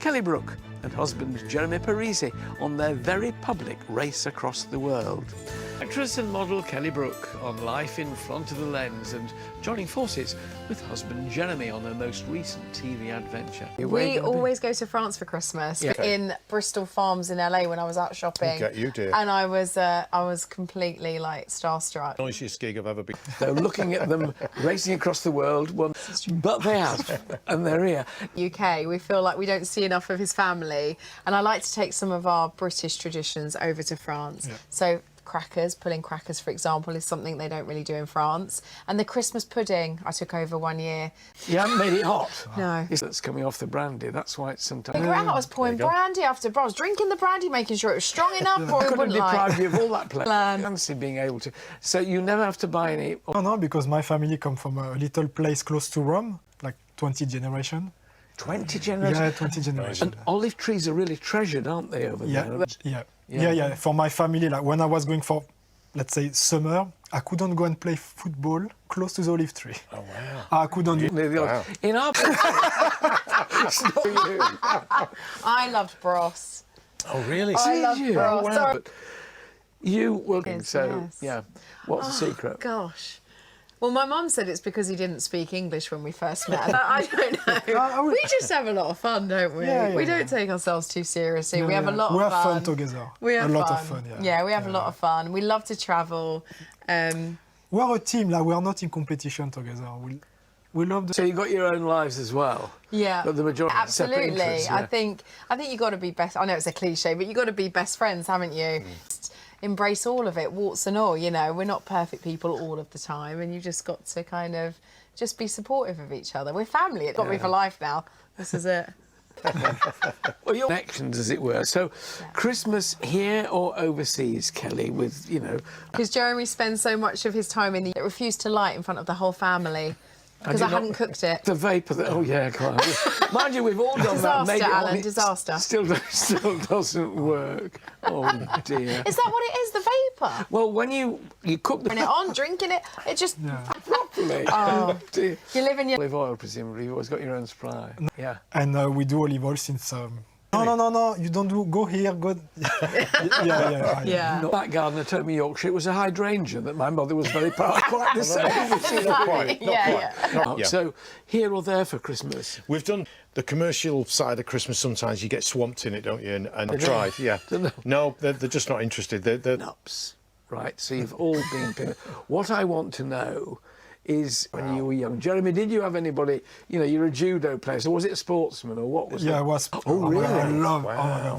Kelly Brook and husband Jeremy Parisi on their very public race across the world. Actress and model Kelly Brook on life in front of the lens and joining forces with husband Jeremy on her most recent TV adventure. We always go to France for Christmas in Bristol Farms in LA when I was out shopping. Get you, dear. And I was completely like starstruck. Noisiest gig I've ever been. So looking at them racing across the world, but they have, and they're here. UK, we feel like we don't see enough of his family, and I like to take some of our British traditions over to France. So crackers, pulling crackers, for example, is something they don't really do in France. And the Christmas pudding I took over one year. You haven't made it hot? No. That's coming off the brandy, that's why it's sometimes... I was pouring brandy after I was drinking the brandy, making sure it was strong enough or it couldn't wouldn't deprive you of all that plan. Fancy being able to... So you never have to buy any... No, because my family come from a little place close to Rome, like 20 generations. 20 generations? Yeah, 20 generations. And olive trees are really treasured, aren't they, over there? Yeah. For my family, like when I was going for, let's say, summer, I couldn't go and play football close to the olive tree. Oh, wow. I couldn't. Wow. In our... I loved Bros. Oh, really? I loved Bros. Oh, wow. Sorry. But you were... Yes, so, yes. yeah. What's the secret? Gosh. Well, my mum said it's because he didn't speak English when we first met. I don't know. We just have a lot of fun, don't we? We don't take ourselves too seriously. We have a lot of fun. We have fun together. We have a lot of fun, yeah. We have a lot of fun. We love to travel. We are a team, like we are not in competition together. We love the... So you got your own lives as well? Yeah. But the majority absolutely. separate interests, I think you got to be best. I know it's a cliche, but you got to be best friends, haven't you? Embrace all of it, warts and all, you know. We're not perfect people all of the time, and you just got to kind of just be supportive of each other. We're family. It's got me for life now. This is it. Well, your connections, as it were. So, Christmas here or overseas, Kelly, with, you know... Because Jeremy spends so much of his time it refused to light in front of the whole family. Because I hadn't cooked it. The vapour that... Oh, yeah, quite. Mind you, we've all done that. Disaster, Alan, disaster. Still doesn't work. Oh, dear. Is that what it is, the vapour? Well, when you cook the... Putting it on, drinking it, it just... Properly. Oh, dear. You live in your... Olive oil, presumably. You've always got your own supply. Yeah. And we do olive oil since... No, you don't do... Go here, go... Yeah. No, that gardener told me Yorkshire, it was a hydrangea that my mother was very proud. Quite the same. Not quite. So, here or there for Christmas? We've done the commercial side of Christmas. Sometimes you get swamped in it, don't you? And tried, No, they're just not interested. They're Nups. Right, so you've all been... What I want to know is, when you were young, Jeremy, did you have anybody, you know, you're a judo player, so was it a sportsman or what was it? Yeah, I was... Oh, really? I love... Wow.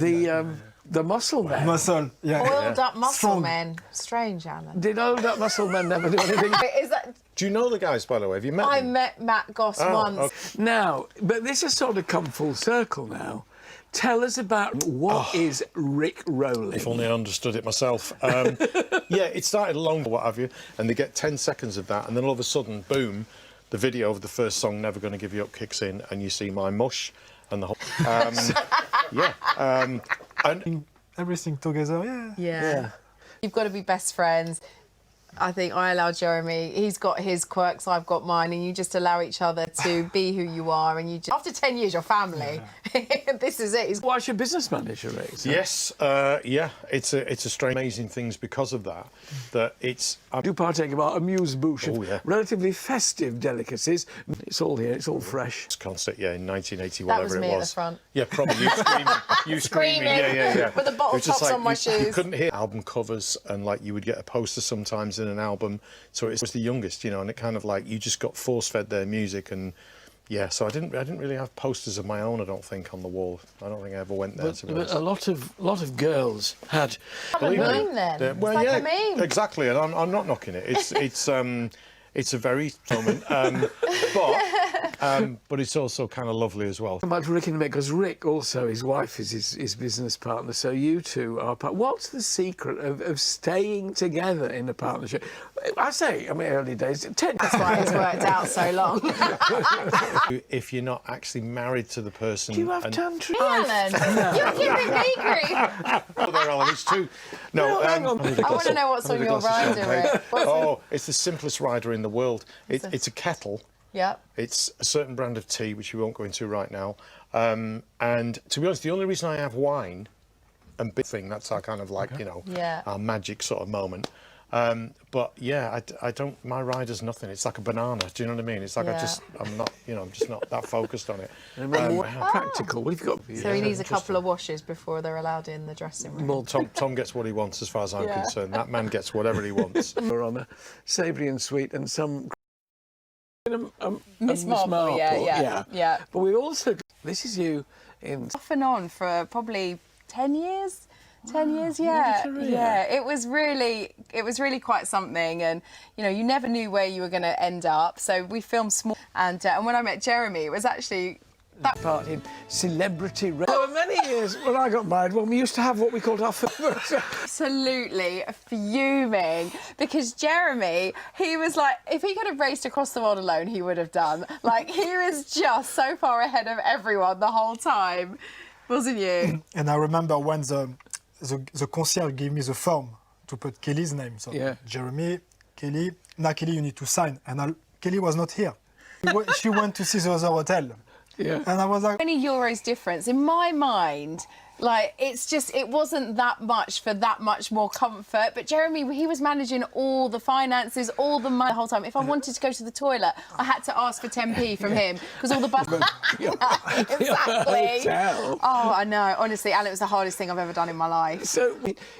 The muscle men? Muscle, yeah. Oiled up muscle Strong. men. Strange, Alan. Did oiled up muscle men never do anything? Is that... Do you know the guys, by the way? Have you met them? I met Matt Goss once. Okay. Now, but this has sort of come full circle now. Tell us about what is Rick Rolling? If only I understood it myself. Yeah, it started long, what have you, and they get 10 seconds of that, and then all of a sudden, boom, the video of the first song, Never Gonna Give You Up, kicks in, and you see my mush and the whole... and Everything together, Yeah. You've got to be best friends. I think I allow Jeremy, he's got his quirks, I've got mine, and you just allow each other to be who you are, and you just, after 10 years, you're family. This is it. Why's your business manager, Rick? Yes, it's a strange, amazing things because of that. I do partake of our amuse-bouche of yeah. relatively festive delicacies. It's all here, it's all fresh. This concert, in 1980, That whatever was it me was. at the front. Yeah, probably you screaming. You screaming. Yeah. With the bottle It was just tops on my you shoes. couldn't hear album covers, and like you would get a poster sometimes in an album. So it was the youngest, and it kind of like you just got force-fed their music, and yeah. So I didn't really have posters of my own. I don't think on the wall. I don't think I ever went there. To be honest. A lot of girls had. Have a meme then. Well, it's like yeah, a meme. exactly, and I'm not knocking it. It's a very moment, but it's also kind of lovely as well. About Rick and Mick, because Rick also, his wife is his business partner, so you two are part. What's the secret of staying together in a partnership? Early days, 10. That's why it's worked out so long. If you're not actually married to the person... Do you have tantra? Alan, you're giving me grief. Oh, there, Alan, it's true. No, hang on. I want to know what's on your rider, Rick. It's the simplest rider in the world. It's a kettle Yeah. It's a certain brand of tea, which we won't go into right now. And to be honest, the only reason I have wine and big thing, that's our kind of like, you know, Yeah. our magic sort of moment. But yeah, I don't, my rider's nothing. It's like a banana. Do you know what I mean? It's like Yeah. I'm not, you know, I'm just not that focused on it. Practical. We've got. So he needs a couple of washes before they're allowed in the dressing room. Well, Tom gets what he wants as far as I'm Yeah. concerned. That man gets whatever he wants. We're on a savoury and sweet and some. Miss Marple, yeah. But we also. This is you in. Off and on for probably 10 years. 10 years, yeah. what a career. Yeah, it was really quite something, and you know, you never knew where you were going to end up. So we filmed small, and when I met Jeremy, it was actually that Part in celebrity. There were many years when I got married when we used to have what we called our absolutely fuming, because Jeremy, he was like, if he could have raced across the world alone, he would have done. Like, he was just so far ahead of everyone the whole time, wasn't you? And I remember when the concierge gave me the form to put Kelly's name. So Yeah. Jeremy, Kelly. Now Kelly, you need to sign. And Kelly was not here. She went to see the other hotel. Yeah. And I was like, €20 difference in my mind. Like, it wasn't that much for that much more comfort. But Jeremy, he was managing all the finances, all the money the whole time. If I wanted to go to the toilet, I had to ask for 10p from him because all the exactly. Hotel. Oh, I know. Honestly, and it was the hardest thing I've ever done in my life. So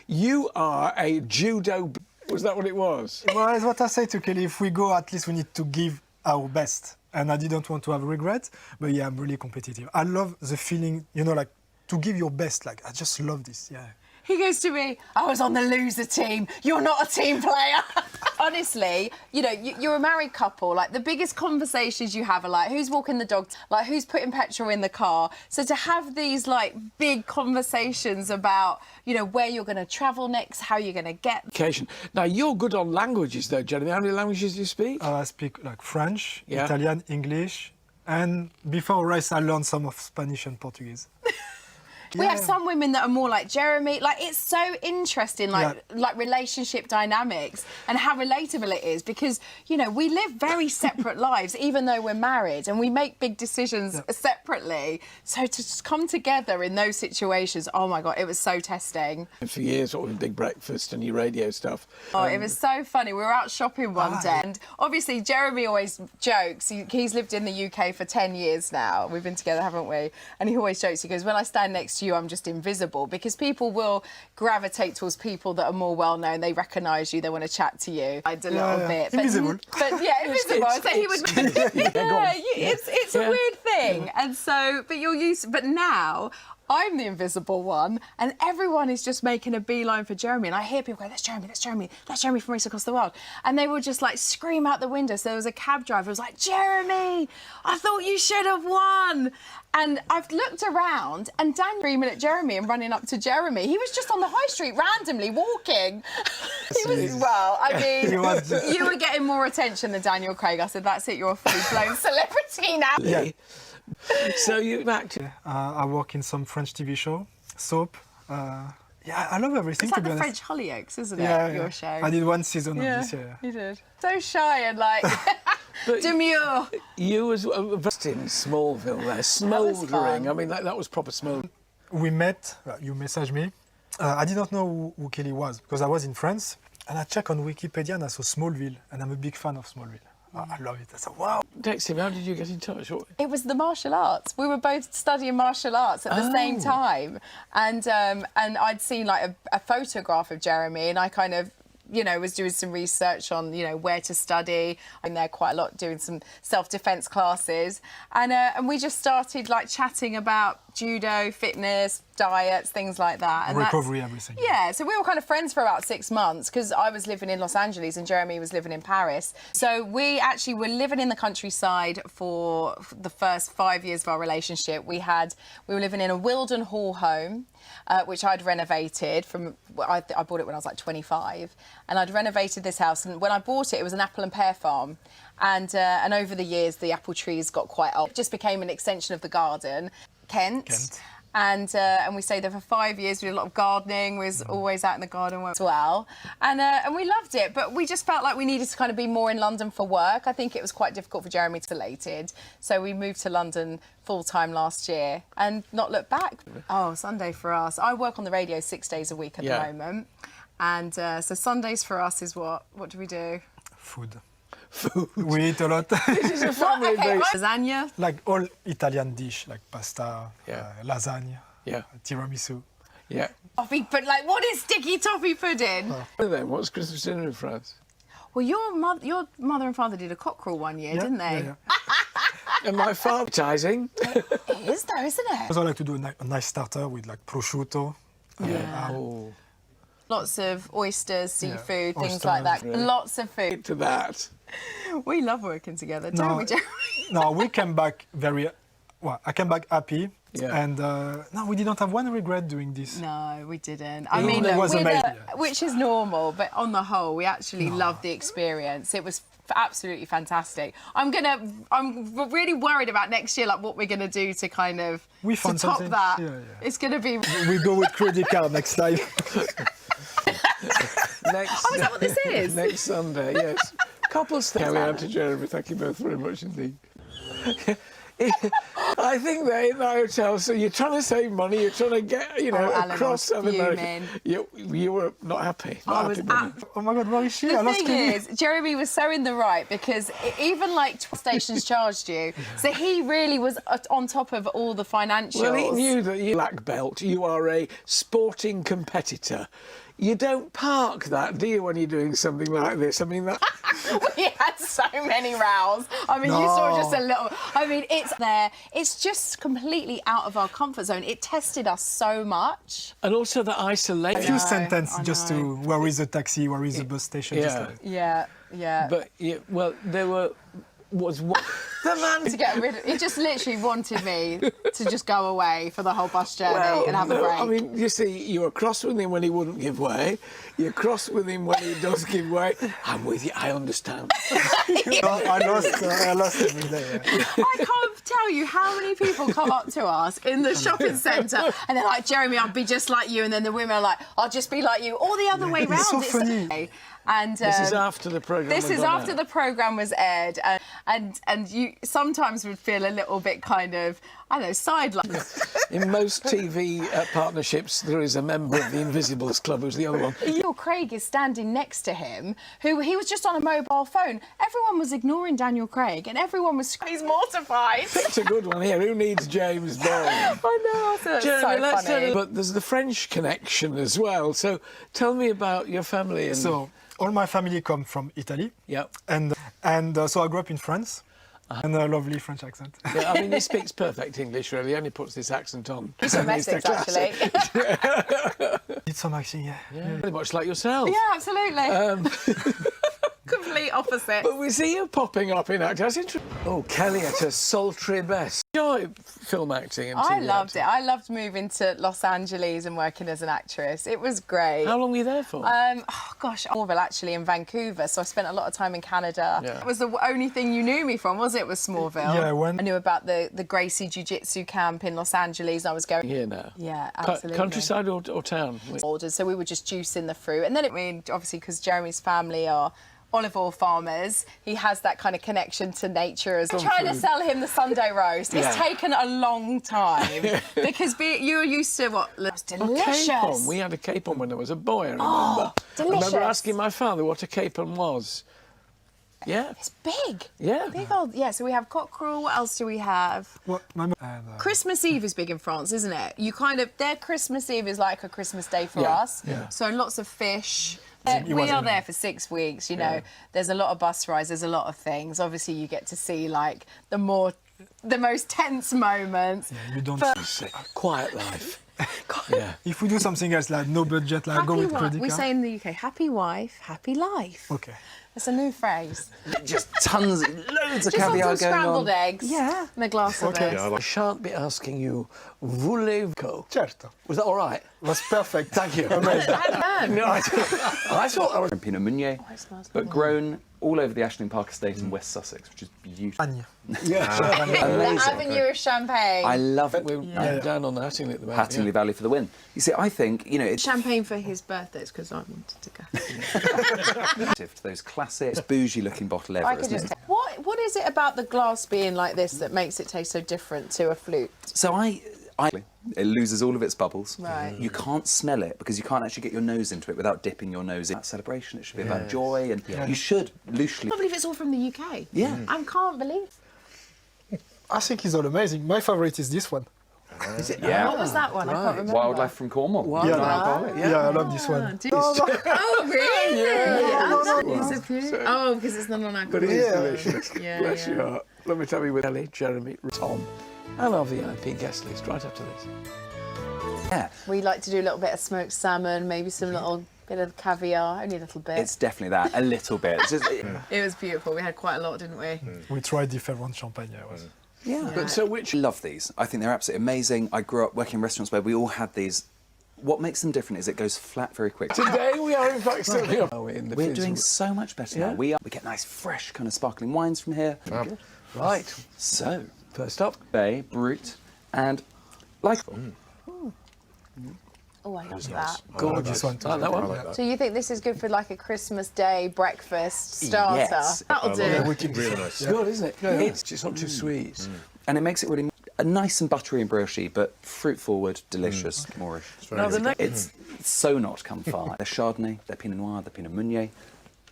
you are a judo. Was that what it was? well, it's what I say to Kelly. If we go, at least we need to give our best. And I didn't want to have regret. But yeah, I'm really competitive. I love the feeling, you know, like to give your best. Like, I just love this. Yeah. He goes to me, I was on the loser team. You're not a team player. Honestly, you know, you're a married couple. Like, the biggest conversations you have are like, who's walking the dog? Like, who's putting petrol in the car? So to have these, like, big conversations about, you know, where you're going to travel next, how you're going to get. Occasion. Now, you're good on languages, though, Jeremy. How many languages do you speak? I speak like French, Yeah. Italian, English. And before race, I learned some of Spanish and Portuguese. We have Yeah. some women that are more like Jeremy. Like, it's so interesting, like relationship dynamics and how relatable it is, because, you know, we live very separate lives, even though we're married, and we make big decisions separately. So to just come together in those situations, oh my God, it was so testing. For years, sort of Big Breakfast and your radio stuff. Oh, it was so funny. We were out shopping one day, and obviously Jeremy always jokes. He's lived in the UK for 10 years now. We've been together, haven't we? And he always jokes. He goes, when I stand next to you, I'm just invisible, because people will gravitate towards people that are more well-known. They recognise you. They want to chat to you. I did a little bit. Invisible. But yeah, invisible. I said he would. It's a weird thing. And so, but you're used. But now, I'm the invisible one, and everyone is just making a beeline for Jeremy. And I hear people go, that's Jeremy, that's Jeremy, that's Jeremy from Race Across the World. And they will just like scream out the window. So there was a cab driver who was like, Jeremy, I thought you should have won. And I've looked around, and Dan screaming at Jeremy and running up to Jeremy. He was just on the high street randomly walking. He was, well, I mean, you were getting more attention than Daniel Craig. I said, that's it, you're a fully blown celebrity now. Yeah. So you acted. I work in some French TV show, soap. Yeah, I love everything. It's to like be the honest. French Hollyoaks, isn't it? Yeah, Your yeah. show. I did one season of Yeah, this year. you did. So shy and like demure. You was in Smallville there, smouldering. I mean, that was proper smouldering. We met. You messaged me. I did not know who Kelly was because I was in France, and I checked on Wikipedia and I saw Smallville, and I'm a big fan of Smallville. I love it. I said, wow. Text him. How did you get in touch? It was the martial arts. We were both studying martial arts at the same time, and I'd seen like a photograph of Jeremy, and I kind of, you know, was doing some research on, you know, where to study. I'm there quite a lot doing some self-defense classes, and we just started like chatting about judo, fitness, diets, things like that. And Recovery, everything. Yeah, so we were kind of friends for about 6 months because I was living in Los Angeles and Jeremy was living in Paris. So we actually were living in the countryside for the first 5 years of our relationship. We were living in a Wilden Hall home, which I'd renovated from. I bought it when I was like 25, and I'd renovated this house. And when I bought it, it was an apple and pear farm. And over the years, the apple trees got quite old. It just became an extension of the garden. Kent. And we stayed there for 5 years. We did a lot of gardening. We was always out in the garden as well. And we loved it. But we just felt like we needed to kind of be more in London for work. I think it was quite difficult for Jeremy to be related. So we moved to London full-time last year and not looked back. Oh, Sunday for us. I work on the radio 6 days a week at the moment. And so Sundays for us is what? What do we do? Food. Food. We eat a lot. This is a family base. Lasagna. Like all Italian dish, like pasta, lasagna, Yeah. tiramisu. Yeah. Toffee, but like, what is sticky toffee pudding? Then what's Christmas dinner in France? Well, your mother and father did a cockerel one year, didn't they? Yeah. And my advertising. It is though, isn't it? Also, I like to do a nice starter with like prosciutto. Yeah. Oh, Lots of oysters, seafood, things Oysters, like that. really. Lots of food. to that. We love working together, don't we, Jeremy? No, we came back I came back happy. Yeah. And no, we didn't have one regret doing this. No, we didn't. I It mean, look, was amazing. which is normal, but on the whole, we actually loved the experience. It was absolutely fantastic. I'm really worried about next year, like what we're gonna do to kind of We to found top something. that. Yeah. It's gonna be. We go with credit card next time. Next, Oh, is that what this is? Next Sunday, yes. Couples Kelly and to Jeremy, thank you both very much indeed. I think they're in the hotel, so you're trying to save money, you're trying to get, Alan across was South America. fuming. You were not happy. I was Oh my God, where is she? I The lost thing Kelly. is, Jeremy was so in the right because even like 12 stations charged you, so he really was on top of all the financials. Well, he knew that you black belt, you are a sporting competitor. You don't park that, do you, when you're doing something like this? I mean, that... We had so many rows. I mean, you saw just a little. I mean, it's there. It's just completely out of our comfort zone. It tested us so much. And also the isolation. A few I sentences just know. to where is the taxi, where is the bus station. Just Yeah. like, Yeah. But, well, there was one... The man... To get rid of, he just literally wanted me to just go away for the whole bus journey and have a break. I mean, you see, you're cross with him when he wouldn't give way. You're cross with him when he does give way. I'm with you, I understand. I lost every day. Yeah. I can't tell you how many people come up to us in the shopping centre and they're like, Jeremy, I'll be just like you. And then the women are like, I'll just be like you. Or the other way round. It's so funny. And This is after the programme. This is after the programme was aired, and you sometimes would feel a little bit kind of, I don't know, sidelined. In most TV partnerships, there is a member of the Invisibles Club who's the other one. Daniel Craig is standing next to him, who he was just on a mobile phone. Everyone was ignoring Daniel Craig, and everyone was he's mortified. It's a good one here. Who needs James Bond? I know, so it's Jeremy, so funny. but there's the French connection as well. So tell me about your family. And... So all my family come from Italy. Yeah. And so I grew up in France. And a lovely French accent. Yeah, I mean, he speaks perfect English, really. He only puts this accent on. He's from Essex, actually. It's some accent, yeah. Pretty much like yourself. Yeah, absolutely. Complete opposite. But we see you popping up in acting. That's interesting. Oh, Kelly at her sultry best. Enjoy film acting and TV I loved acting. it. I loved moving to Los Angeles and working as an actress. It was great. How long were you there for? Oh gosh, Smallville actually in Vancouver, so I spent a lot of time in Canada. Yeah. It was the only thing you knew me from, was it? Was Smallville? Yeah, I knew about the Gracie Jiu-Jitsu camp in Los Angeles. I was going. Here now. Yeah, absolutely. Countryside or town? Orders, so we were just juicing the fruit, and then obviously because Jeremy's family are olive oil farmers, he has that kind of connection to nature as well. Trying to sell him the Sunday roast. It's taken a long time because you're used to what? It's delicious. Capon. We had a capon when I was a boy, I remember. Delicious. I remember asking my father what a capon was. Yeah. It's big. Yeah. Big old, yeah, so we have cockerel. What else do we have? Well, Christmas Eve is big in France, isn't it? Their Christmas Eve is like a Christmas day for Yeah, us. yeah. So lots of fish. We wasn't are there for 6 weeks, you know. There's a lot of bus rides, there's a lot of things. Obviously, you get to see, like, the most tense moments. Yeah, you don't. Quiet life. Yeah. If we do something else, like no budget, like go with credit We card. say in the UK, happy wife, happy life. Okay. It's a new phrase. Just tons, loads of Just on caviar some going scrambled on. eggs. Yeah. And a glass of Okay. it. Yeah, I I shan't be asking you, voulez-vous? Certo. Was that all right? Was perfect. Thank you. Amazing. No, I thought that was... Pinot Meunier, it smells but good. grown all over the Ashling Park estate in West Sussex, which is beautiful. Champagne. The Amazing. Avenue of Champagne. I love it. We're down on the Hattingley at the moment. Hattingley Valley for the win. You see, I think, you know, it's Champagne for his birthday because I wanted to go. to those classic, bougie-looking bottle ever, I could isn't just. it? What is it about the glass being like this that makes it taste so different to a flute? So it loses all of its bubbles. Right. You can't smell it because you can't actually get your nose into it without dipping your nose in. That celebration, it should be about joy, and you should loosely. I can't believe it's all from the UK. Yeah. I can't believe. I think it's all amazing. My favorite is this one. Is it? Yeah. What was that one? I can't remember. Wildlife from Cornwall. Yeah, I love this one. Oh, really? Is it pure? Oh, because it's not on alcohol. But it is delicious. Yeah, Bless yeah. your heart. Let me tell you with Ellie, Jeremy, Tom, and our VIP guest list right after this. Yeah. We like to do a little bit of smoked salmon, maybe some little bit of caviar, only a little bit. It's definitely that, a little bit. It's just, It was beautiful. We had quite a lot, didn't we? We tried different champagne. Yeah, it was. yeah. But so which... I love these. I think they're absolutely amazing. I grew up working in restaurants where we all had these. What makes them different is it goes flat very quickly. Today we are in fact still here. In the We're Fields doing of- so much better Yeah. now. We get nice, fresh, kind of sparkling wines from here. Right. So, First up. Bay, Brut, and like. Oh, I love that. Gorgeous one too. Like that one? I like that. So you think this is good for like a Christmas Day breakfast starter? Yes. That'll do. Really nice. It's good, isn't it? It's not too sweet. And it makes it really nice and buttery and brioche, but fruit forward, delicious, Moorish. Now the next... It's so not come far. They're Chardonnay, they're Pinot Noir, they're Pinot Meunier.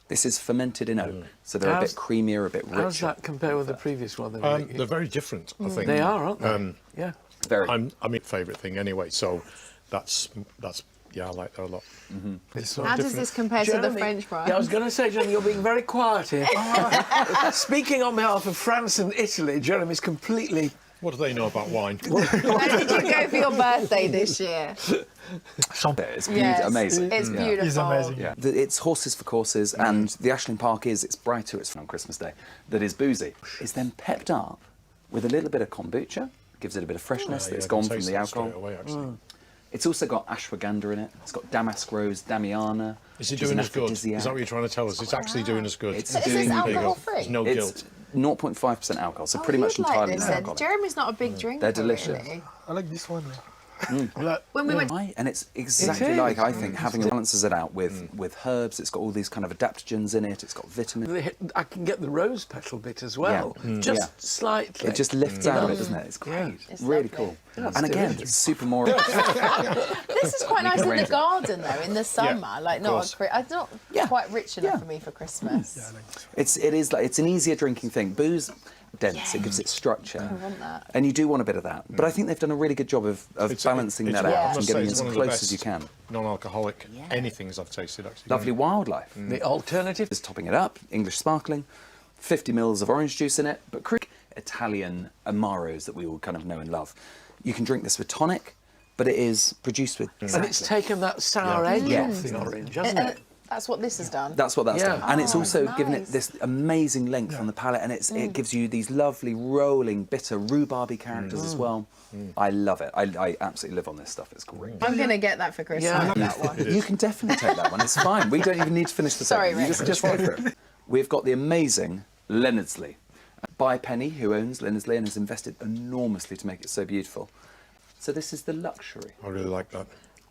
This is fermented in oak, so they're a How's- bit creamier, a bit How does richer. that compare with the previous one? They're very different, I think. They are, aren't they? Yeah. Very. I mean, favourite thing anyway. So that's yeah, I like that a lot. It's sort of How does different. this compare to the Jeremy- French brand? Yeah, I was going to say, Jeremy, you're being very quiet here. Speaking on behalf of France and Italy, Jeremy's completely... What do they know about wine? Where did you go for your birthday this year? Champagne. It's Yes, amazing. It's beautiful. It's amazing. Yeah. It's horses for courses, and the Ashling Park it's brighter, it's on Christmas Day, that is boozy. It's then pepped up with a little bit of kombucha, gives it a bit of freshness, Yeah, it's I can gone from taste the that alcohol. straight away, actually. It's also got ashwagandha in it, it's got damask rose, damiana. Is it which is doing an as good? Is aphrodisiac. that what you're trying to tell us? It's actually doing as good. It's So is this doing There you go. alcohol free? There's no It's guilt. 0.5% alcohol, so Oh, pretty much you'd like entirely this then. non-alcoholic. Jeremy's not a big drinker. They're delicious. Really. I like this one. When we went, Right, and it's exactly is. like, I think, having it balances it out with herbs. It's got all these kind of adaptogens in it. It's got vitamins. I can get the rose petal bit as well, just Yeah. slightly. It just lifts out of it, doesn't it? It's great. It's really lovely. cool. That's and again, delicious. it's super more. this is quite nice in the arrange it. garden though, in the summer. Like not, course. it's not Yeah. quite rich enough Yeah. for me for Christmas. I like this one. It is like it's an easier drinking thing. Booze, dense. It gives it structure. I want that. And you do want a bit of that. But I think they've done a really good job of balancing that I out must and say, getting it's as one of the close best as you can. Non-alcoholic anythings I've tasted, actually. Lovely wildlife. The alternative Is topping it up, English sparkling, 50 mils of orange juice in it, but Italian Amaros that we all kind of know and love. You can drink this with tonic, but it is produced with. and it's taken that sour edge Yeah. off the orange, hasn't it? That's what this has done. That's what that's Yeah. done. And it's Oh, also given it nice. this amazing length on the palate, and it gives you these lovely, rolling, bitter, rhubarby characters as well. I love it. I absolutely live on this stuff. It's great. I'm going to get that for Christmas. Yeah. That one. You can definitely take that one. It's fine. We don't even need to finish the Sorry, segment. You Rick. just go for it. We've got the amazing Leonardsley by Penny, who owns Leonardsley and has invested enormously to make it so beautiful. So this is the luxury. I really like that.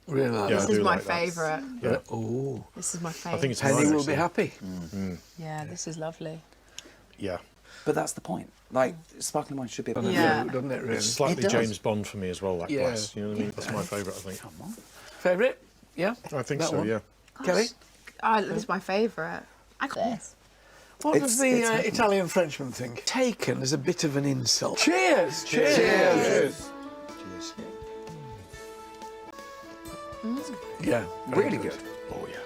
Really? Yeah, This I is do my like that. favourite. Yeah. Oh, This is my favourite. I think it's Penny mine, will be actually. happy. Yeah, this is lovely. Yeah. But that's the point. Like, sparkling wine should be able to Yeah. Doesn't it, really? It's slightly It does. James Bond for me as well, that Yeah. glass. You know what I mean? That's my favourite, I think. Come on. Favourite? Yeah? I think That so, one? yeah. Kelly? This is my favourite. I got this. What does the it's heaven. Italian Frenchman think? Taken as a bit of an insult. Cheers! Cheers! Cheers. Yeah. Really good. Oh, yeah.